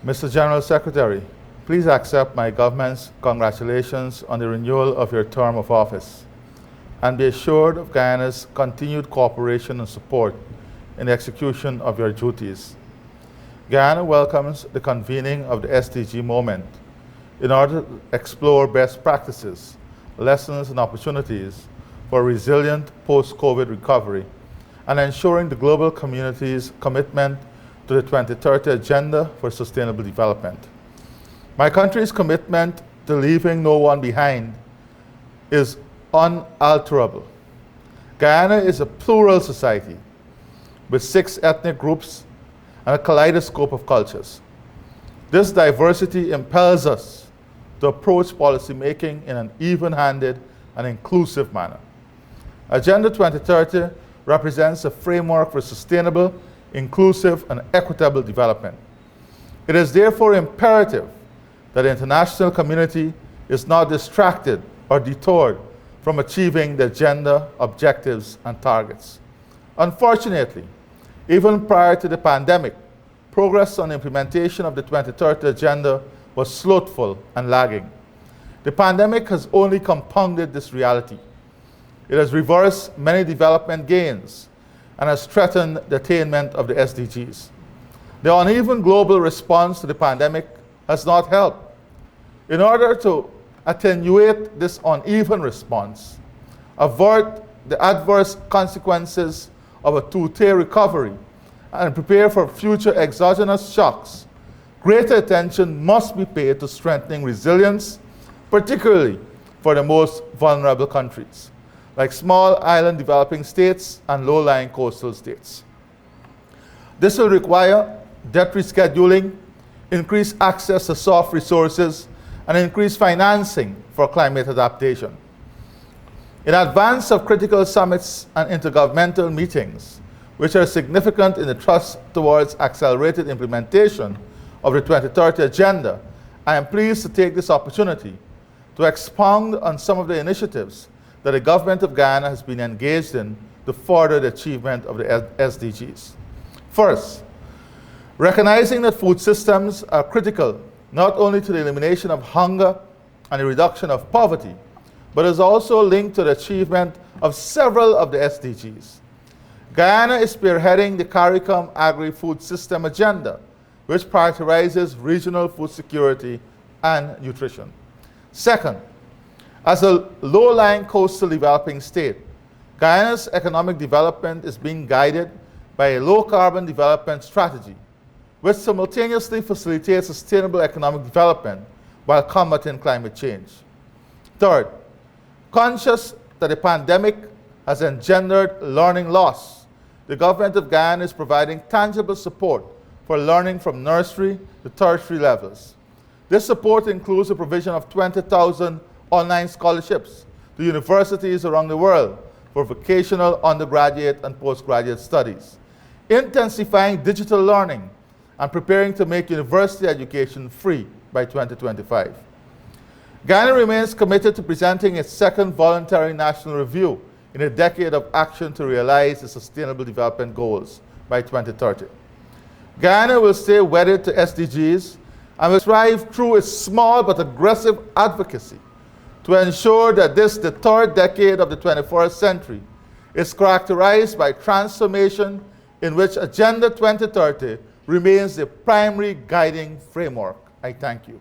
Mr. General Secretary, please accept my government's congratulations on the renewal of your term of office and be assured of Guyana's continued cooperation and support in the execution of your duties. Guyana welcomes the convening of the SDG Moment in order to explore best practices, lessons, and opportunities for resilient post-COVID recovery and ensuring the global community's commitment to the 2030 Agenda for Sustainable Development. My country's commitment to leaving no one behind is unalterable. Guyana is a plural society with 6 ethnic groups and a kaleidoscope of cultures. This diversity impels us to approach policymaking in an even-handed and inclusive manner. Agenda 2030 represents a framework for sustainable, inclusive, and equitable development. It is therefore imperative that the international community is not distracted or detoured from achieving the agenda objectives and targets. Unfortunately, even prior to the pandemic, progress on the implementation of the 2030 Agenda was slothful and lagging. The pandemic has only compounded this reality. It has reversed many development gains and has threatened the attainment of the SDGs. The uneven global response to the pandemic has not helped. In order to attenuate this uneven response, avert the adverse consequences of a two-tier recovery, and prepare for future exogenous shocks, greater attention must be paid to strengthening resilience, particularly for the most vulnerable countries, like small island developing states and low-lying coastal states. This will require debt rescheduling, increased access to soft resources, and increased financing for climate adaptation. In advance of critical summits and intergovernmental meetings, which are significant in the thrust towards accelerated implementation of the 2030 Agenda, I am pleased to take this opportunity to expound on some of the initiatives that the government of Guyana has been engaged in to further the achievement of the SDGs. First, recognizing that food systems are critical not only to the elimination of hunger and the reduction of poverty, but is also linked to the achievement of several of the SDGs. Guyana is spearheading the CARICOM Agri-Food System Agenda, which prioritizes regional food security and nutrition. Second, as a low-lying coastal developing state, Guyana's economic development is being guided by a low-carbon development strategy, which simultaneously facilitates sustainable economic development while combating climate change. Third, conscious that the pandemic has engendered learning loss, the government of Guyana is providing tangible support for learning from nursery to tertiary levels. This support includes the provision of 20,000 online scholarships to universities around the world for vocational undergraduate and postgraduate studies, intensifying digital learning, and preparing to make university education free by 2025. Guyana remains committed to presenting its second voluntary national review in a decade of action to realize the Sustainable Development Goals by 2030. Guyana will stay wedded to SDGs and will strive through its small but aggressive advocacy to ensure that this, the third decade of the 21st century, is characterized by transformation in which Agenda 2030 remains the primary guiding framework. I thank you.